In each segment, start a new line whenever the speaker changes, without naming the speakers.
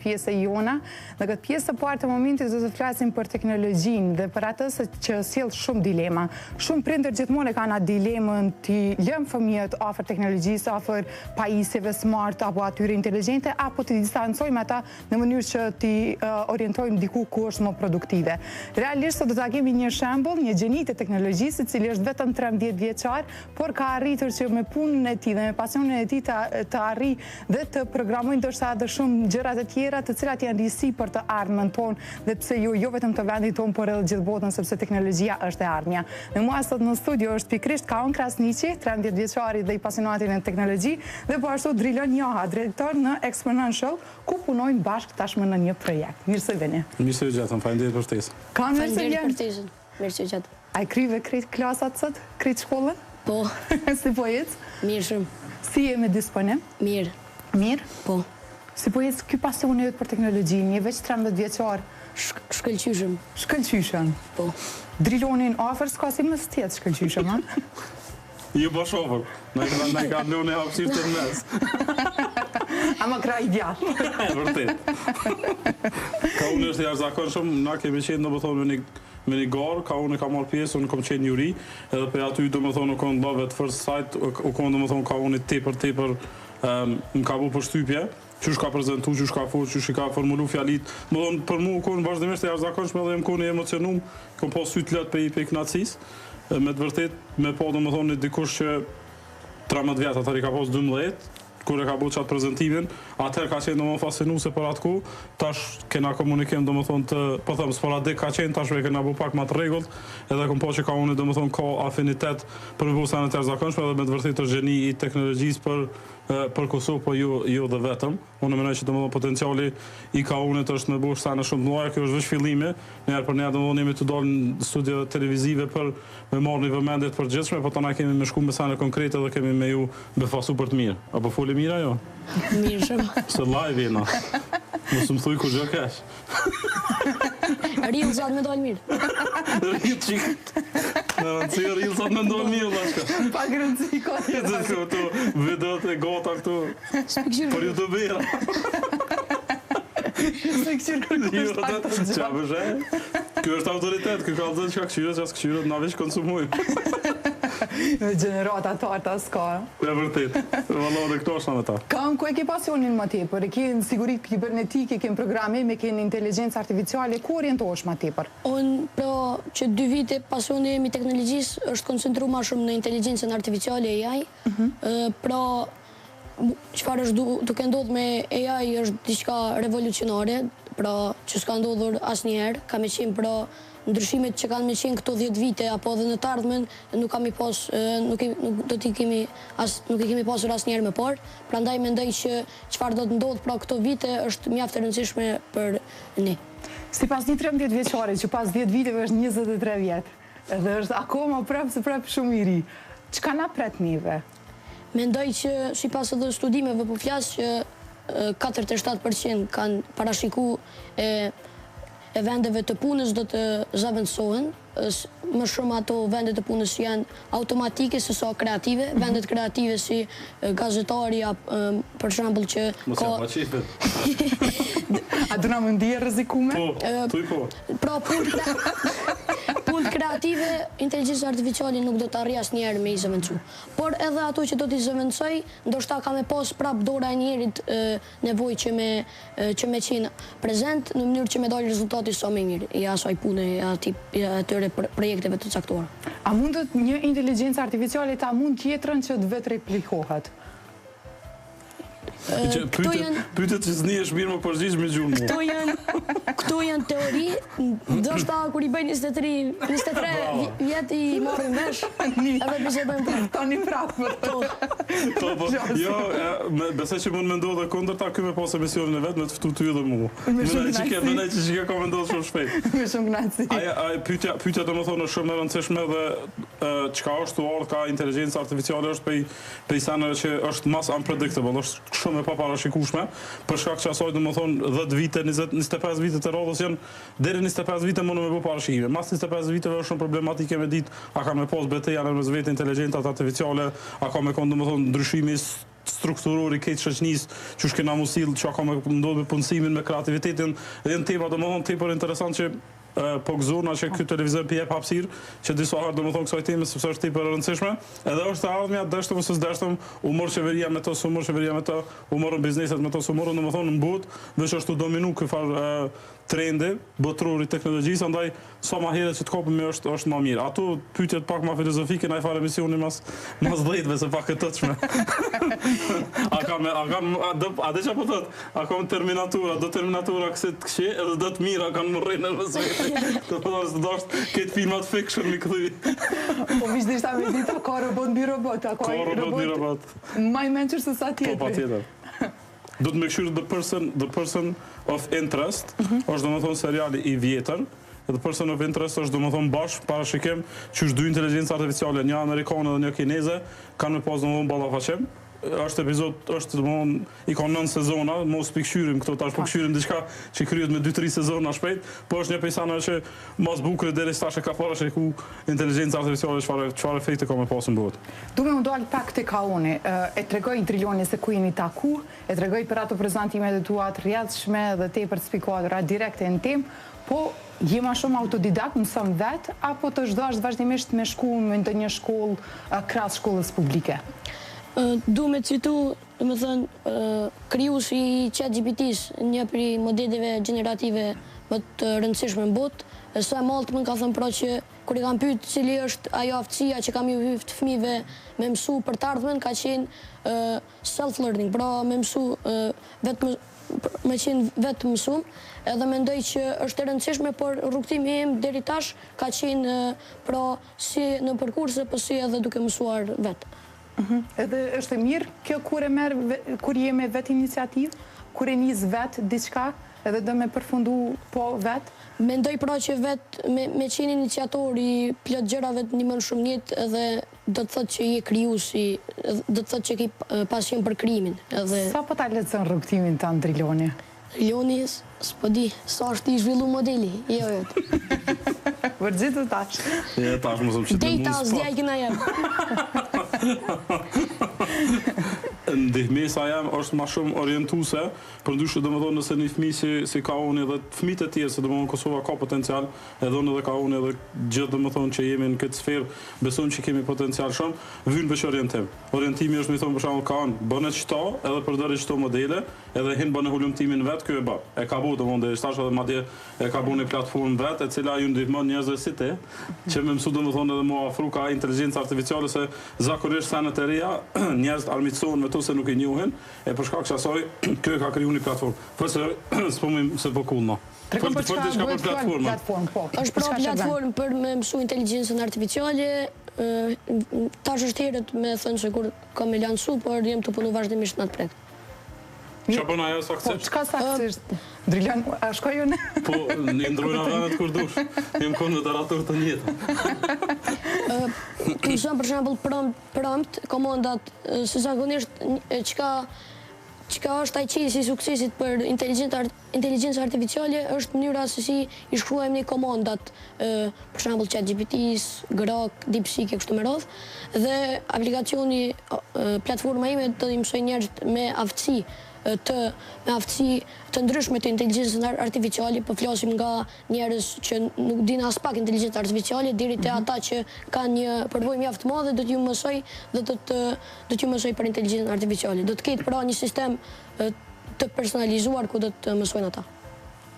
pjesë e jona. Në këtë pjesë të parë të momentit do të flasim për teknologjinë dhe për atë që sjell shumë dilema. Shumë prindër gjithmonë kanë atë dilemën të lëmë fëmijët afër teknologjisë, afër pajisjeve smart apo atyre inteligjente, apo të distancojmë ata në mënyrë që t'i orientojmë diku ku është më produktive. Realisht do ta kemi një shembull, një gjenit e teknologjisë, i cili është vetëm 13 vjeçar, por ka arritur që me punën e tij dhe me pasionin e tij të arrijë dhe të programojë ndoshta edhe shumë gjëra të tjera të cilat janë risi për të ardhmen tonë dhe pse jo vetëm të vendit tonë, por edhe gjithë botën, sepse teknologjia është e ardhmja. Me mua sot në studio është pikërisht Kaon Krasniqi, 13 vjeçari dhe i pasionuar në teknologji, dhe po ashtu Drilon Njoha, drejtor në Exponential, ku punojnë bashkë tashmë në një projekt. Mirë se vini.
Mirë se u gjatëm, faleminderit për ftesën.
Kaon, mirë se
vjen. Mirë se u gjatëm.
A i krive krit klasat sot? Krit shkollën?
Po.
Si po jetë?
Mirë shumë.
Si je me disponim?
Mirë.
Mirë?
Po.
Si po jetë ky pasioni jot për teknologjinë, je veç 13 vjeçar?
Shkëlqyshëm.
Shkëlqyshëm?
Po.
Drilonin afër s'ka si më së tjetë shkëlqyshëm, ha?
Jo po shofër, na ka lënë hapësirë të mes.
Ama kraj djathtë.
Vërtet. Ka unë është jashtëzakonshëm, na kemi qenë domethënë me një garë, ka unë ka marrë pjesë, unë kam qenë juri, edhe për aty domethënë u kon love at first sight, u kon domethënë ka unë tepër më ka bu përshtypje, qysh ka prezentu, qysh ka folë, qysh i ka formulu fjalit. Më thonë, për mu konë vazhdimisht e jashtëzakonshme dhe më konë e emocionum, kom pas syt lët për i knatësis, me të vërtet, me po do më thonë një dikush që 13 vjetë, atër i ka pas 12, kur e ka bu qatë prezentimin, atër ka qenë do më fascinu se për atë ku, tash kena komunikim do më thonë të, po thëmë, sporadik ka qenë, tash me kena bu pak ma të regullt, edhe kom po që ka unë do më thonë ka afinitet për busa në të jashtëzakonshme, edhe me të vërtet është gjeni i teknologjisë për Kosovë, po jo dhe vetëm. Unë menoj që domethënë potenciali i ka unit është me bësh sa në shumë të mëdha, kjo është veç fillimi. Njëherë për ne domethënë jemi të dalë në studio televizive për me marrë një vëmendje të përgjithshme, po tona kemi me shku me sa në konkrete dhe kemi me ju befasu për të mirë. Apo foli mirë ajo?
Mirë shumë.
Se live jena. Mos më thuj kur gjë keq.
Rill zot me dalë mirë.
Rill çik. Në rëndësi rill zot me dalë mirë bashkë.
Pa rëndësi ka.
Këto videot e gota këtu. Për YouTube-era.
Se këshirë kërë
Qa përshë? Kjo është autoritet, kjo ka zënë që ka këshirët, që asë këshirët, na veç konsumujmë.
Gjenerata të arta s'ka.
E vërtet, valla dhe këto është në ta.
Kam, ku e ke pasionin më tepër? E ke në sigurit kibernetike, ke në programime, ke në inteligencë artificiale, ku orientohesh më tepër?
Unë, pra, që 2 vite pasioni jemi teknologjisë është koncentru ma shumë në inteligencën artificiale AI. Pra, çfarë është duke ndodhur me AI është diçka revolucionare, pra që s'ka ndodhur asnjëherë, ka me qenë pra ndryshimet që kanë me qenë këto 10 vite apo edhe në të ardhmen nuk kemi pas nuk i kemi pasur asnjëherë më parë, prandaj mendoj që çfarë do të ndodh pra këto vite është mjaft e rëndësishme për ne.
Sipas një 13 vjeçari që pas 10 viteve është 23 vjet, edhe është akoma prap shumë i ri. Çka na pret neve?
Mendoj që sipas edhe studimeve po flas që 47% kanë parashiku e vendeve të punës do të zëvendësohen, më shumë ato vendet të punës janë automatike se sa kreative, vendet kreative si gazetari, për shembull që
Mos ja pa qifet.
A do na më ndije rrezikume?
Po, tuj po.
Pra punë kreative, inteligjenca artificiale nuk do të arrijë asnjëherë me i zëvendësu. Por edhe ato që do t'i zëvendësoj, ndoshta ka me pas prap dora e njerit nevojë që me qenë prezent në mënyrë që me dalë rezultati sa më mirë i asaj pune e atyre projekteve të caktuara.
A mundet një inteligjencë artificiale ta mund tjetrën që të vetë replikohet?
Pytet që s'ni e shmirë më përgjish me gjumë mu.
Këto janë teori, ndoshta kur i bëjnë 23 vjet i marrin vesh, edhe bisedojnë prapë.
Tani prapë.
Jo, besoj që mund me ndodhë dhe kundërta, ky me pas emisionin e vetë me të ftu ty dhe mu. Mënej që shike ka me ndodhë shumë shpejt.
Me shumë knatësi.
Pyetja do më thonë është shumë e rëndësishme dhe çka është ardhur ka inteligjencë artificiale është prej sanave që është mas unpredictable, është shumë e paparashikueshme, për shkak që asaj do më thonë 10 vite, 25 vite të radhës janë deri 25 vite mund me bë parashikime. Mas 25 viteve është shumë problematike me ditë a ka me pas betejë në mes vetë inteligjencat artificiale, a ka me kon do më thonë ndryshimi strukturori këtë shoqënisë, që kena musil, që ka me ndodhë me punësimin, me kreativitetin, dhe në tema domethënë tepër interesant që po gëzona që ky televizor pje jep hapësirë që disa herë domethënë kësaj teme sepse është tepër e rëndësishme. Edhe është e ardhmja, dështëm ose s'dështëm, u mor qeveria me to, u mor qeveria me to, u morën bizneset me to, u morën domethënë në botë, veç është u dominu ky farë trendi botëror i teknologjisë, andaj sa më herët që të kopemi është më mirë. Ato pyetjet pak më filozofike në ai farë emisioni mas 10 se pak e tëtshme. A dhe që po thot, a kam Terminatura, do Terminatura këse të këshe, edhe do të mira kanë më rrinë në vetë. Do është këtë filmat fiction mi këthy.
Po vishë dhe ishta me dita, ka robot mbi robot.
Ka robot mbi robot.
Maj menqër se sa tjetëri.
Po, pa tjetër. Do të me këshyrë the person of interest, është do më thonë seriali i vjetër, The person of interest është do më thonë bashkë parashikim që është 2 inteligencë artificiale, një amerikane dhe një kineze, kanë me pas do më thonë ballafaqim. Është epizod, është i ka 9 sezona, mos pikëshyrim këto tash, po këshyrim diçka që kryet me 2-3 sezona shpejt, po është një pejsana që mas bukre deri stash e ka para që ku inteligencë artificiale çfarë efekte ka me pasën botë.
Duke më dalë pak të kauni, e tregoj Drilioni se ku jeni taku, e tregoj për ato prezantimet e tua të rrjedhshme dhe tepër të spikuara direkte në temë, po jema shumë autodidakt, mësëm vetë, apo të zhdash vazhdimisht me shku në ndonjë shkollë krahas shkollës publike?
Du me citu, dhe me thënë, krijuesi i ChatGPT-s, një prej modeleve generative më të rëndësishme në botë, e Sam Altman ka thënë pra që kur i kam pyet cili është ajo aftësia që kam ju hyft fëmijëve me mësu për të ardhmen, ka qenë self-learning, pra me mësu vetë mësum, edhe mendoj që është e rëndësishme, por rrugtimi im deri tash ka qenë pra si në përkurse, po si edhe duke mësuar vetë.
Edhe është e mirë kjo kur je me vetë iniciativë, kur e nis vetë diçka, edhe do me përfundu po vetë?
Mendoj pra që vetë me qenë iniciator i plot gjërave të ndihmon shumë njët, edhe do të thotë që je krijuesi, do të thotë që ke pasion për krijimin.
Sa po ta lexon rrugtimin tënd Driloni?
Driloni, s'po di, sa është i zhvillu modeli, jo.
Vërgjitu tash.
Ja, tash më zëmë që të mund
Dejta s'dja i kina jem.
Ndihmesa jam është ma shumë orientuse, për ndryshë dhe më thonë nëse një fëmi si ka unë edhe fëmijët e tjerë, se dhe më thonë Kosova ka potencial, edhe unë edhe ka unë edhe gjithë dhe më thonë që jemi në këtë sferë, besojmë që kemi potencial shumë, vynë veç orientim. Orientimi është, më thonë për shembull ka unë, bëne qëto, edhe përdori qëto modele, edhe hinë bëne hulumtimin vetë, kjo e ba. E ka bu, dhe më shtash edhe madje e ka bu një platformë vetë, e cila ju ndihmon njerëzve si ti, që me mësu dhe më thonë edhe mua afru ka inteligencë artificiale, se zakonisht senet e reja, njerëzit armiqësohen me to se nuk i njohin, e për shkak që asaj, kjo e ka kriju një platformë. Fëse s'pomim se po kullna.
Tregom për çka bëhet platforma.
Është pra platformë për me mësu inteligencën artificiale, tash është herët me thënë se kur kam e lansu, por jem të punu vazhdimisht në atë projekt.
Qa bëna ajo saksisht?
Qka saksisht? Drilion, a shkoj unë?
Po, një ndrujna venet kur dush. Jem konë moderator të njëtë.
Të mësëm për shembull prompt, komandat, se zakonisht qka është ai qesi i suksesit për inteligencë artificiale është mënyra se si i shkruajmë një komandat, për shembull ChatGPT-s, Grok, DeepSeek e kështu me radhë, dhe aplikacioni, platforma ime të mësoj njerëzit me aftësi të ndryshme të inteligencës artificiale, po flasim nga njerëz që nuk din as pak inteligencë artificiale, deri te ata që kanë një përvojë mjaft të madhe, do t'ju mësoj dhe do t'ju mësoj për inteligencën artificiale. Do të ketë pra një sistem të personalizuar ku do të mësojnë ata.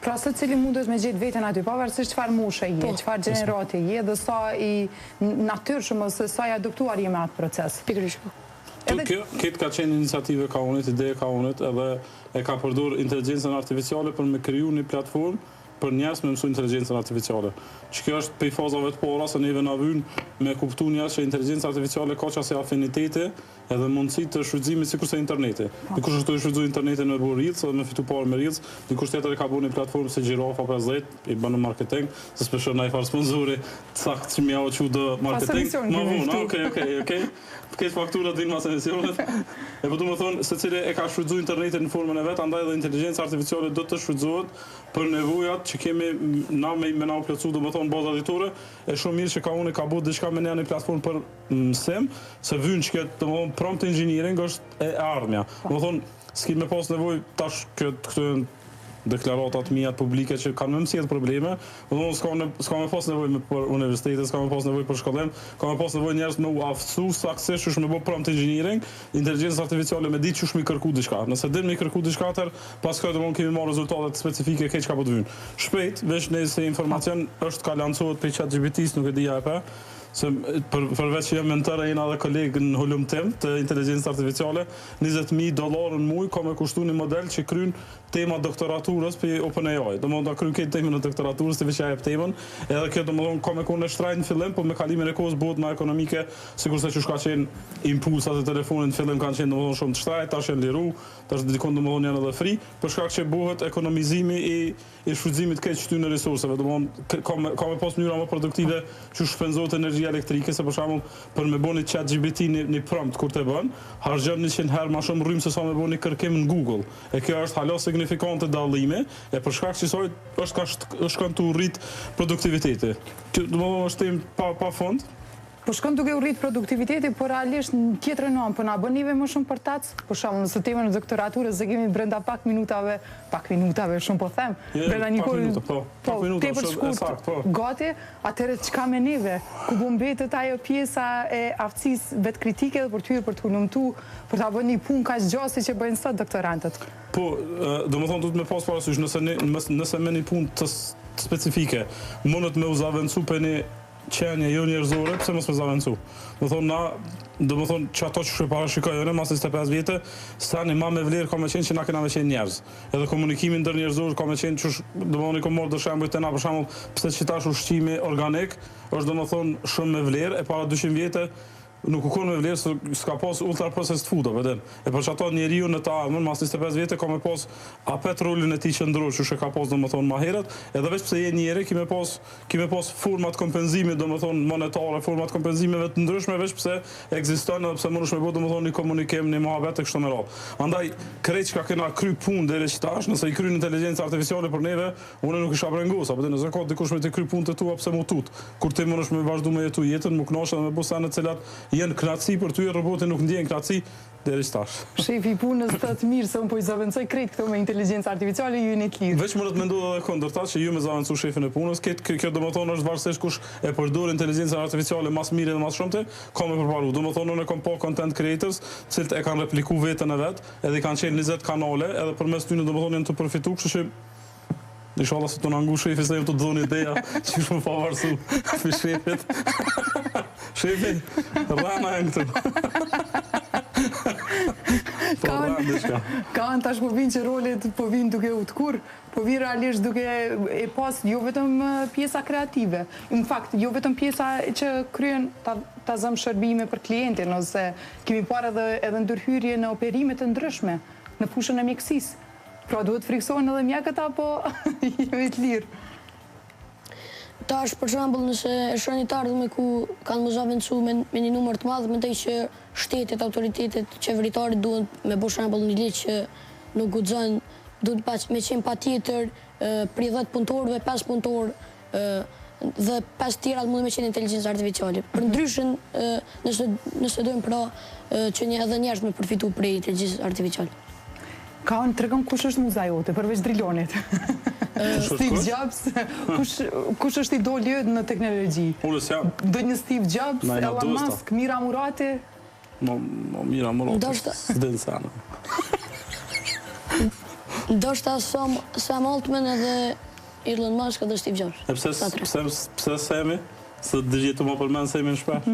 Pra se cili mundet me gjetë vetën aty, pavarësisht çfarë moshe je, çfarë gjenerati je, dhe sa i natyrshëm ose sa i adoptuar je me atë proces.
Pikërisht.
Këtë ka qenë iniciative ka unit, ideje ka unit, edhe e ka përdur inteligencën artificiale për me kriju një platformë për njerëz me mësu inteligencën artificiale. Që kjo është pej fazave të para, se neve na vyn me kuptu njerëz që inteligencë artificiale ka qase afinitete edhe mundësi të shfrytëzimit sikurse interneti. Dikush është të shfrytëzoj internetin me bërë Reels, edhe me fitu parë me Reels, dikush tjetër ka bërë një platformë si Girafa 50, i bën marketing, se speshon na i farë sponsori sakt që mja o që do marketing. Ma vonë, okej. Këtë fakturat vinë mas emisionet. E po du më thonë, se cili e ka shfrytëzu internetin në formën e vetë, andaj dhe inteligencë artificiale do të shfrytëzohet për nevojat që kemi na me na u plotsu domethënë baza ditore, është shumë mirë që unë ka bërë diçka me një platformë për mësim, se vjen që domethënë prompt engineering është e ardhmja. Domethënë s'ke më pas nevojë tash këtë deklaratat mia publike që kanë më mësiet probleme, domethënë s'ka më pas nevojë për universitete, s'ka më pas nevojë për shkollim, ka më pas nevojë njerëz me u aftësu saktësisht ç'është me bë prompt engineering, inteligjencë artificiale me ditë ç'është me kërku diçka. Nëse din me kërku diçka atëherë pas kësaj domethënë kemi marrë rezultate specifike keq ka po të vynë. Shpejt, veç nëse informacion është ka lancohet për ChatGPT-s, nuk e di apo se përveç që jam mentor e jena dhe kolegë në holum tim të inteligjencës artificiale, $20,000 në muaj ka me kushtu një model që kryen tema doktoraturës për OpenAI. Domethënë ta kryen këtë temën e doktoraturës të veç jep temën, edhe kjo domethënë ka me konë shtrajt në fillim, po me kalimin e kohës bëhet më ekonomike, sikurse që ka qenë impulsat e telefonit në fillim kanë qenë domethënë shumë të shtrajt, tash janë liru, tash dikon domethënë janë edhe free, për shkak që bëhet ekonomizimi i shfrytëzimit keq të në resurseve. Domethënë ka me pas mënyra më produktive që shpenzohet energji elektrike, se për shembull për me bëni ChatGPT një prompt kur të bën, harxhon 100 herë më shumë rrymë se sa me bëni kërkim në Google. E kjo është hala signifikante dallimi, e për shkak që soi është kanë të rrit produktiviteti. Kjo domethënë është tim pa fond.
Po shkon duke u rrit produktiviteti, por realisht në tjetrën anë, po na bën nive më shumë për tac, për shembull nëse temën e doktoraturës se kemi brenda pak minutave, shumë po them, brenda një kohë tepër të shkurtë, gati, atëherë çka me neve, ku do mbetet ajo pjesa e aftësisë vetkritike për ty për të hulumtu, për ta bënë një punë kaq gjatë që bëjnë sot doktorantët.
Po, domethënë duhet me pas parasysh nëse me një punë të specifike, mundet me u zaventu për një qenje jo njerëzore, pse mos me zaventu? Domethënë që ato që parashikojnë mas 25 vite, sa një ma me vlerë ka me qenë që na kena me qenë njerëz. Edhe komunikimin ndër njerëzor ka me qenë që domethënë ka marrë shembull të na për shembull pse që tash ushqimi organik është domethënë shumë me vlerë, e para 200 vite nuk u kon me vlerë se s'ka pas ultra processed food, vëden. E për çato njeriu në të ardhmen mas 25 vite ka me pas apet rolin e tij qendror që ka pas domethënë më herët, edhe veç pse je njeri kimë pas format kompenzimi domethënë monetare, format kompenzimeve të ndryshme veç pse ekziston edhe pse mundesh me bëu domethënë një komunikim, një mohabet e kështu me radhë. Andaj krejt që kena kry punë deri tash, nëse i kryen inteligjencë artificiale për neve, unë nuk isha brengos, apo nëse ka dikush me të kry punët e tua pse mu tut. Kur ti mundesh me vazhdu me jetu jetën, mu kënaqesh edhe me busa në të cilat jenë knatësi për ty, roboti nuk ndjen knatësi deri tash.
Shefi i punës të mirë se unë po i zavencoj krejt këto me inteligjencë artificiale, ju jeni të lirë.
Veç më të mendoj edhe kundërta që ju me zavencu shefin e punës, kjo domethënë është varësisht kush e përdor inteligjencën artificiale mas miri dhe mas shumte, ka me përparu. Domethënë unë kam pa content creators, cilët e kanë repliku veten e vet, edhe kanë qenë 20 kanale, edhe përmes tyre domethënë janë të përfitu, kështu që inshallah se të në angu shefi se jem të dhoni ideja që shumë pavarësu për shefit. Shefi, rana e në këtu.
Kanë tash po vinë që rolet po vinë duke u të kur, po vinë realisht duke e pas jo vetëm pjesa kreative. Në fakt, jo vetëm pjesa që kryen ta zëm shërbime për klientin, ose kemi parë edhe ndërhyrje në operimet të ndryshme, në fushën e mjekësisë. Pra duhet friksohen edhe mjekët apo jemi të lirë?
Tash, për shembull, nëse është një ardhmë ku kanë më zaventu me një numër të madh, mendoj që shtetet, autoritetet, qeveritarit duhen me bëj shembull një ligj që nuk guxon, duhet me qenë patjetër për 10 punëtorëve, 5 punëtorë dhe 5 tjerat mund me qenë inteligjencë artificiale. Për ndryshën, nëse dojmë pra që edhe njerëz me përfitu prej inteligjencës artificiale.
Ka unë të regon kush është muza jote, përveç Drilonit. Steve Jobs, kush është idol jëtë në teknologji?
Ullës jam.
Do një Steve Jobs, Elon Musk, Mira Murati?
Mira Murati, s'din sana.
Ndoshta Sam Altman edhe Elon Musk edhe Steve Jobs.
E pse Semi? Se dëgjetu më përmen Semi në shpeh?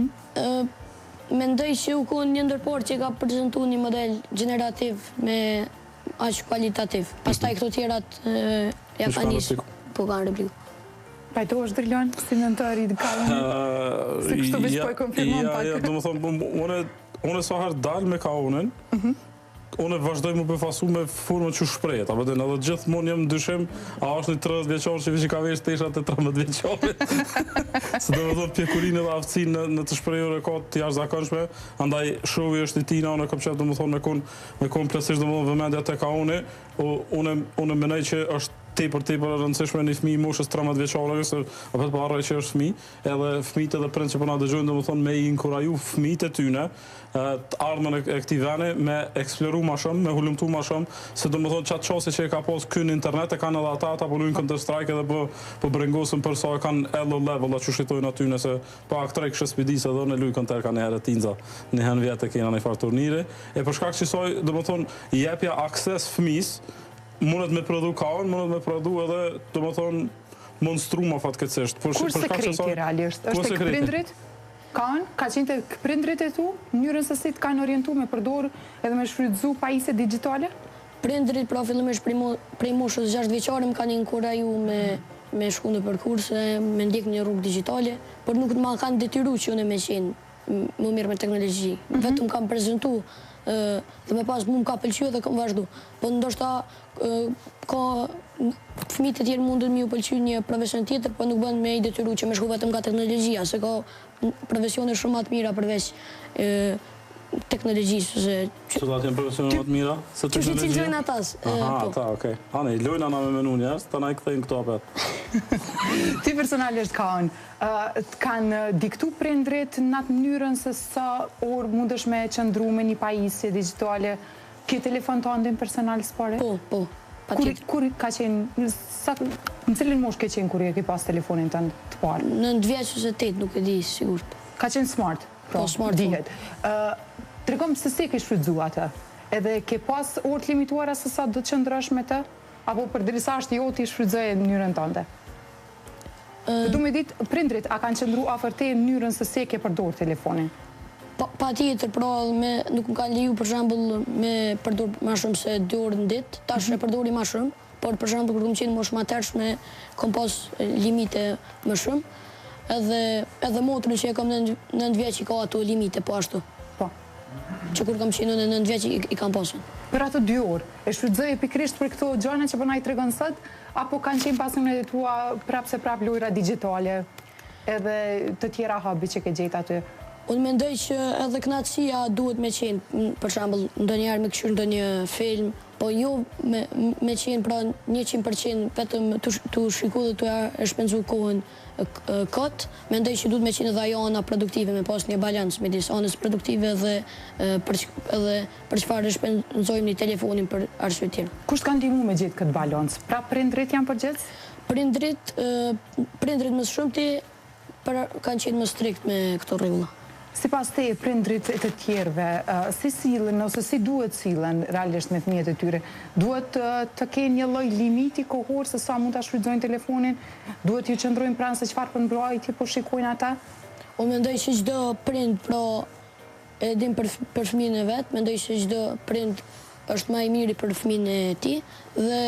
Mendoj që u konë një ndërpor që ka prezentu një model generativ me aq kualitativ. Pastaj këto tjerat japanisht po kanë repliku.
Pajto është Drilon, si mentori i Kaunit? Se kështu veç po e konfirmon pak.
Do më thonë, unë sa herë dalë me Kaunin, unë vazhdoj më befasu me formën që shprejt, edhe gjithmonë jam dyshim, a është një 30 vjeqarë që vishë ka vesh teshat e 13 vjeqarit. Se do më thonë pjekurin edhe aftësin në të shprejur e ka të jashtëzakonshme, andaj showi është i tina, unë e kom qef do më thonë me kon plesisht do më thonë vëmendja të Kauni, unë menoj që është tepër e rëndësishme një fëmijë moshës 13 vjeçare, se apo të harroj që është fëmijë, edhe fëmijët edhe prindë që po na dëgjojnë, domethënë me i inkuraju fëmijët e tyne të ardhmen e këtij veni me eksploru më shumë, me hulumtu më shumë, se domethënë çat çose që e ka pas këtu në internet e kanë edhe ata po luajnë Counter Strike edhe po brengosën për sa kanë elo level atë shitojnë aty nëse pa aktrek shpedis edhe në luaj Counter kanë herë tinza, në herë vjetë kena në far turnire, e për shkak që soi domethënë jepja akses fëmis, mundet me prodhu kaon, mundet me prodhu edhe domethënë monstruma fatkeqësisht.
Kur sekreti realisht është tek prindrit? Ka qenë tek prindrit e tu, mënyrën se si të kanë orientuar me përdor edhe me shfrytëzu pajisje digjitale?
Prindrit pra fillimisht prej moshës 6 vjeçare më kanë inkuraju me shku në për kurse, me ndjek një rrugë digjitale, por nuk më kanë detyru që unë me qenë më mirë me teknologji. Vetëm kam prezentu dhe me pas mu më ka pëlqyer dhe kam vazhdu. Po ndoshta ka fëmijët e tjerë mundën mi u pëlqy një profesion tjetër, po nuk bën me i detyru që me shku vetëm nga teknologjia, se ka profesione shumë më të mira përveç teknologjisë.
Cilat janë profesione më të mira?
Që cilëzojnë atas.
Aha, ata, okej. Ani, lojnë ana me menu njerëz, ta na i kthejnë këto apet.
Ti personalisht kanë diktu prindrit në atë mënyrën se sa orë mundesh me qëndru me një pajisje digjitale, ke telefon të andin personal s'pare?
Po.
Kur ka qenë, në cilin mosh ke qenë kur e ke pas telefonin të parë?
Në 9 vjeç ose 8, nuk e di sigurt.
Ka qenë smart?
Po, smart.
Dihet. Tregom se si ke shfrytzu atë? Edhe ke pas orë të limituara se sa do të qëndrosh me të? Apo përderisa është jo ti shfrytëzoje në mënyrën tënde? Du me ditë, prindrit, a kanë qëndru afër te në mënyrën se si ke përdor telefonin?
Pa tjetër, pra nuk më kanë leju për shembull me përdor më shumë se 2 orë në ditë, tash e përdori më shumë, por për shembull kur kam qenë moshë më tershme, kam pas limite më shumë, edhe motrën që e kam në 9 vjeç i ka ato limite po ashtu.
Po.
Që kur kam qenë në 9 vjeç i kam pasur.
Për ato 2 orë, e shfrytëzoje pikërisht për këto gjëra që po na i tregon sot, apo kanë qenë pasionet e tua prap lojra digjitale, edhe të tjera hobi që ke gjetë aty?
Unë mendoj që edhe kënaqësia duhet me qenë, për shembull, ndonjëherë me këshir ndonjë film, po jo me qenë pra 100% vetëm tu shiku dhe tu e shpenzu kohën kot, mendoj që duhet me qenë edhe ajo ana produktive, me pas një balancë midis anës produktive dhe për çfarë shpenzojmë një telefonin për arsye tjera.
Kush ka ndihmuar me gjetë këtë balancë? Pra prindrit janë përgjegjës?
Prindrit më shumti kanë qenë më strikt me këto rregulla.
Sipas te prindrit të tjerëve, si sillen ose si duhet sillen realisht me fëmijët e tyre? Duhet të kenë një lloj limiti kohor se sa mund ta shfrytëzojnë telefonin? Duhet t'ju qëndrojnë pranë se çfarë përmbrojtje po shikojnë ata?
Unë mendoj që çdo prind e din për fëmijën e vet, mendoj që çdo prind është më i miri për fëmijën e tij dhe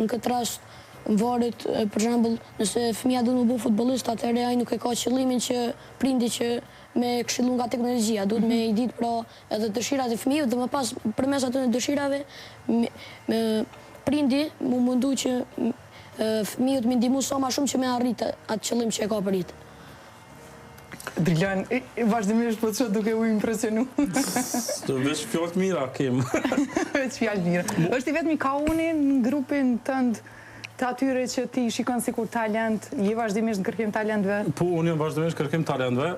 në këtë rast varet, për shembull, nëse fëmia do të bëjë futbollist, atëherë ai nuk e ka qëllimin që prindi që me këshillu nga teknologjia, duhet me i ditë pra edhe dëshirat e fëmijëve dhe më pas përmes atyre dëshirave prindi mu mundu që fëmijët më ndihmu sa më shumë që me arrit atë qëllim që e ka për jetë.
Drilan, vazhdimisht po të duke u impresionu.
Veç fjalë mira kem.
Veç fjalë mira. Është i vetmi kauni në grupin tënd të atyre që ti shikon sikur talent, je vazhdimisht në kërkim talentve?
Po, unë jam vazhdimisht kërkim talentve,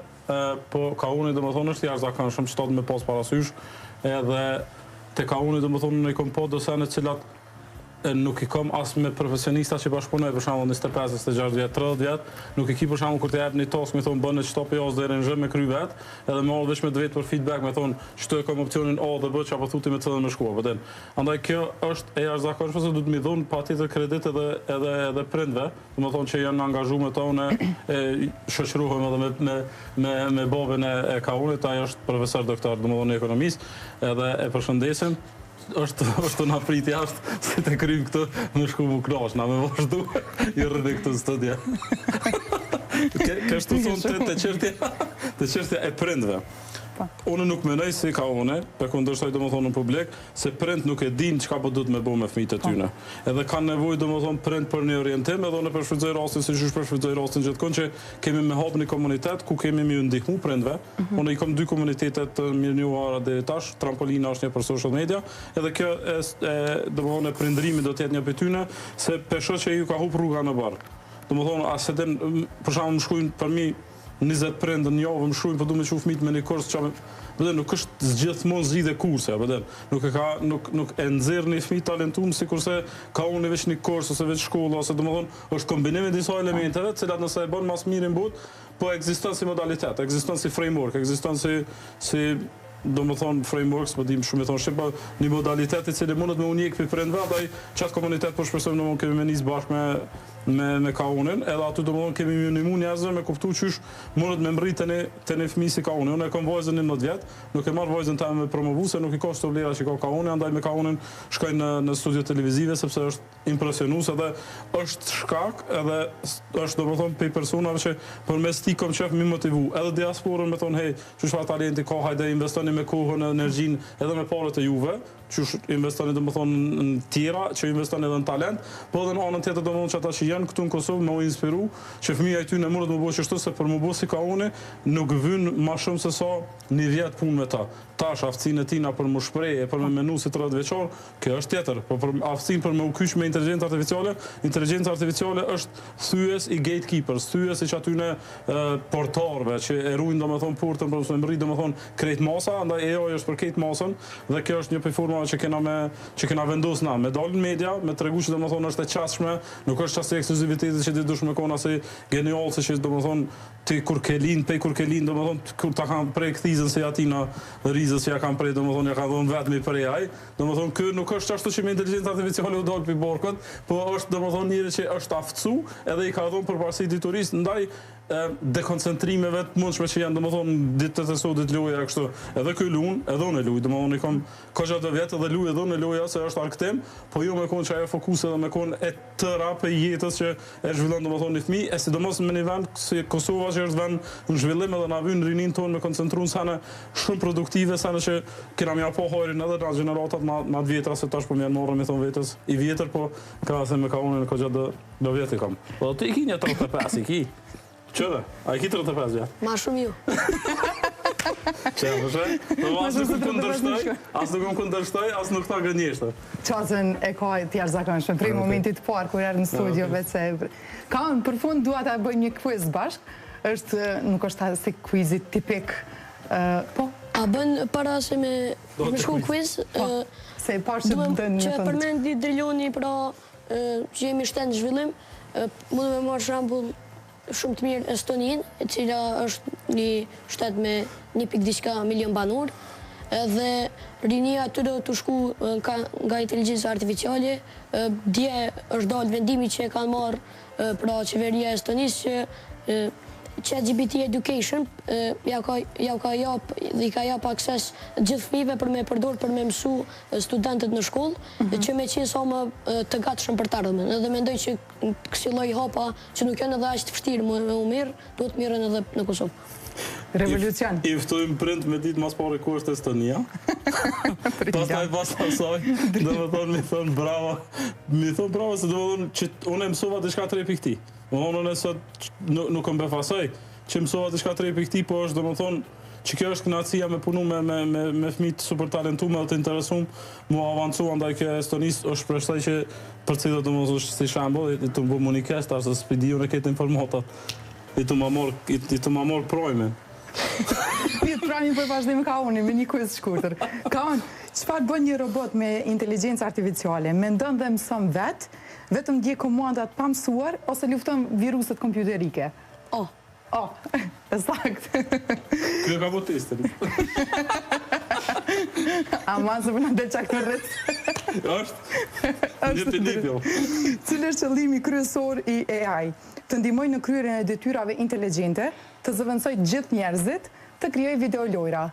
po kauni domethënë është jashtëzakonshëm që me pas parasysh, edhe te kauni domethënë ne kam po dosane të cilat nuk i kam as me profesionista që bashkëpunoj, për shembull 25, 26 vjet, 30 vjet, nuk i ki për shembull kur të jap një task, më thon bën çto po jos deri në zhë me kry vet, edhe më marr vetëm vet për feedback, më thon çto e kam opsionin A dhe B çapo thuti me të më shkuar, po den. Andaj kjo është e jashtëzakonshme se duhet më dhon patjetër kredit edhe prindve, domethënë që janë angazhuar tonë, shoqërohem edhe me babën e kaunit, ai është profesor doktor domethënë ekonomist, edhe e përshëndesim. është na prit jashtë se të krym këtu më shku më krash, na me vazhdu i rrëdhe këtë studia. Kështu thonë të qërtja e prindve. Unë nuk menoj si ka une, për kundërshtoj domethënë në publik, se prind nuk e din çka po duhet me bëu me fëmijët e tyre. Edhe kanë nevojë domethënë prind për një orientim, edhe unë përshfrytëzoj rastin si çu përshfrytëzoj rastin gjithkohë që kemi me hap një komunitet ku kemi me ndihmu prindve. Unë i kam 2 komunitete të mirënjohura deri tash, Trampolina është një për social media, edhe kjo domethënë prindërimi do të jetë një pyetje se pesho që ju ka hup rruga në barr. Domethënë as e den për shembull më shkruajnë për mi 20 prindë në javë më shkruajnë po du me çu fëmijët me një kurs çfarë nuk është gjithmonë zgjidhje kurse, nuk e nxjerr një fëmijë talentuar sikurse ka unë veç një kurs ose veç shkolla ose domethënë është kombinim i disa elementeve, të cilat nëse e bën mas mirë në botë, po ekziston si modalitet, ekziston si framework, ekziston si domethënë frameworks, po dim shumë i thonë shqip, një modalitet i cili mundet me unik për prindve, ndaj çat komunitet po shpresojmë domethënë kemi me nis bashkë me kaunin, edhe aty domethënë kemi minimu njerëzve me kuptu qysh mundet me mbrit të një fëmijë si kauni. Unë e kam vajzën 11 vjet, nuk e marr vajzën time me promovu se nuk i ka shto vlera që ka kauni, andaj me kaunin shkoj në studio televizive sepse është impresionues edhe është shkak edhe është domethënë pe personave që përmes tij kam qef mi motivu. Edhe diasporën me thonë hey, çu çfarë talenti ka, hajde investoni me kohën, energjinë edhe me parët e juve. Që investoni domethënë në tjera, që investoni edhe në talent, po edhe në anën tjetër domethënë që ata që janë këtu në Kosovë me u inspiru, që fëmija i tyre mundet me bëj kështu se për më bëu si ka unë, nuk vyn më shumë se sa një vjet punë me ta. Tash aftësinë e tina për më shprehje, për më menu si 30 vjeçor, kjo është tjetër, po për aftësinë për më u kyç me inteligencë artificiale është thyes i gatekeepers, thyes i atyne portarëve që e ruajnë domethënë portën për të mbërrit domethënë krejt masa, andaj AI është për krejt masën dhe kjo është një performance që kena vendos na me dalë në media, me tregu që domethënë është e qasshme, nuk është çasti ekskluziviteti që ti dush me kon as genial se që domethënë ti kur ke lind, domethënë kur ta kanë prej kthizën se atina rizës që ja kanë prej domethënë ja kanë dhënë vetëm për AI, domethënë ky nuk është ashtu që me inteligjencë artificiale u dal pi borkut, po është domethënë njëri që është aftësu edhe i ka dhënë përparësi diturisë ndaj dekoncentrimeve të mundshme që janë domethënë ditët e sotit loja kështu. Edhe ky luan, edhe unë luaj, domethënë i kam koha të vjet edhe luaj edhe unë loja se është arktim, po jo me kon çaja fokus edhe me kon e tëra për jetës që e zhvillon domethënë një fëmijë, e sidomos në një vend si Kosova që është vend në zhvillim edhe na vjen rinin tonë me koncentruar sana shumë produktive sana që kena më apo horin edhe në gjeneratat më të vjetra se tash po më morrëm me thon vetës i vjetër po krahasë me kaunin e koha do vjet i kam. Po ti ke një 35 i ki. Qëve? A i ki 35 vjet?
Ma shumë ju.
Që e përshë? As nuk më këndërshtoj, as nuk ta gënjeshtë.
Qasën e ka tjerë zakonshme, prej momentit parë kur erë në studio vetë se... Ka në për fund duha ta bëjmë një quiz bashkë, nuk është ta si quizit tipik, po?
A bën para se me shku quiz,
se parë që dënë
që përmend një driloni pra që jemi shtetë në zhvillim, mundu me marrë shambull shumë të mirë Estonin, e cila është një shtet me 1.2 milion banor, dhe rinia atyre të shku nga inteligjenca artificiale, dje është dalë vendimi që e kanë marrë pra qeveria e Estonisë që ChatGPT Education ja ka jap akses gjithë fëmijëve për me përdor për me mësu studentët në shkollë, që me qenë sa më të gatshëm për të ardhmen. Edhe mendoj që kësi lloj hapa që nuk janë edhe aq të vështirë me u mirë, duhet mirën edhe në Kosovë.
Revolucion.
I ftojmë prind me ditë mas pare ku është Estonia. Pastaj pas asaj, domethënë mi thon bravo se domethënë që unë mësova diçka 3 pikë ti. Unë sot nuk më befasoj që mësova diçka 3 pikë ti, po është domethënë që kjo është kënaqësia me punu me fëmijë super talentuar dhe të interesuar, mu avancu andaj kjo Estonisë është shpresoj që për cilët domethënë është si shembull, i të bëj unikest as spidiu në këtë informatat. I të më mor projme.
Një të prajmi për vazhdim ka unë, me një quiz shkurtër. Ka unë, çfarë bën një robot me inteligjencë artificiale? Mendon dhe mëson vetëm dje komandat pa mësuar, ose lufton viruset kompjuterike? Sakt.
Kjo ka po testin.
Ama se përna dhe qak në rrët.
Është një tipjo.
Cilë është qëllimi kryesor i AI? Të ndihmoj në kryerjen e detyrave inteligjente, të zëvendësoj gjithë njerëzit, të krijoj videolojra.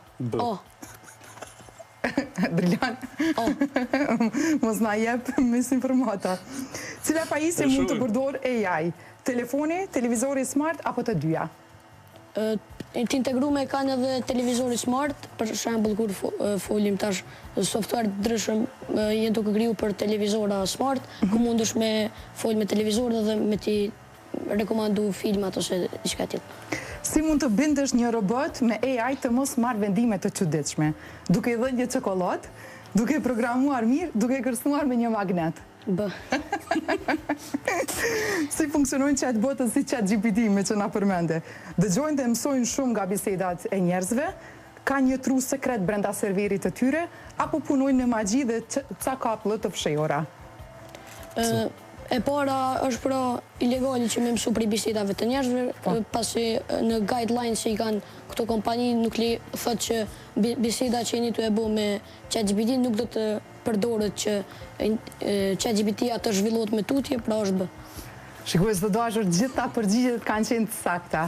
Driljan, mos na jep misinformata. Cila pajisje mund të përdor AI? Telefoni, televizori smart apo të dyja?
t'integrume kanë edhe televizori smart, për shembull kur folim tash software të ndryshëm jenë duke kriju për televizora smart, ku mundesh me fol me televizor dhe me ti rekomandu filmat ose diçka tjetër.
Si mund të bindesh një robot me AI të mos marrë vendime të çuditshme, duke i dhënë një çokoladë, duke i programuar mirë, duke i kërcënuar me një magnet? Si funksionojnë chatbotët si ChatGPT me që na përmende? Dëgjojnë dhe mësojnë shumë nga bisedat e njerëzve, ka një tru sekret brenda serverit të tyre, apo punojnë në magji dhe ca kapllë të fshehura?
E para është pra ilegali që me mësu prej bisedave të njerëzve, pasi në guidelines që i kanë këto kompani nuk li thot që biseda që jeni të e bo me ChatGPT nuk do të përdorët që ChatGPT atë zhvillot me tutje, pra është bë.
Shikues të dashur, gjitha përgjigjet kanë qenë të sakta.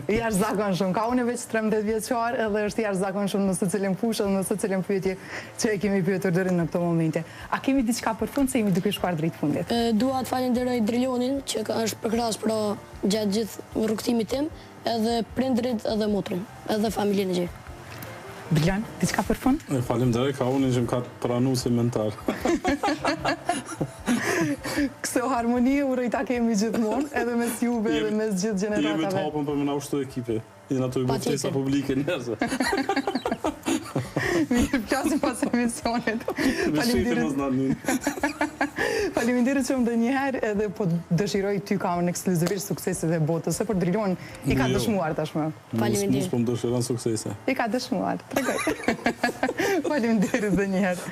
Jashtëzakonshëm. Ka unë veç 13 vjeçar edhe është jashtëzakonshëm në secilin fushë dhe në secilin pyetje që e kemi pyetur deri në këto momente. A kemi diçka për fund se jemi duke shkuar drejt fundit?
Dua të falenderoj Drilionin që është përkras pra gjatë gjithë rrugtimit tim, edhe prindrit edhe motrin, edhe familjen e gjej.
Drilon, diçka për fund?
Faleminderit, ka unë që më ka pranu si mentar.
Këso harmoni uroj ta kemi gjithmonë, edhe mes juve edhe mes gjithë gjeneratave.
Jemi të hapën për me na ushtu ekipe. Jena të i bëftesa publike njerëzve.
Mirë, flasim pas emisionit. Faleminderit shumë dhe njëherë, edhe po dëshiroj ty ka në ekskluzivisht sukseset e botës, se për Drilion i ka dëshmuar tashmë.
Mos po më dëshiron suksese.
I ka dëshmuar, tregoj. Faleminderit dhe njëherë.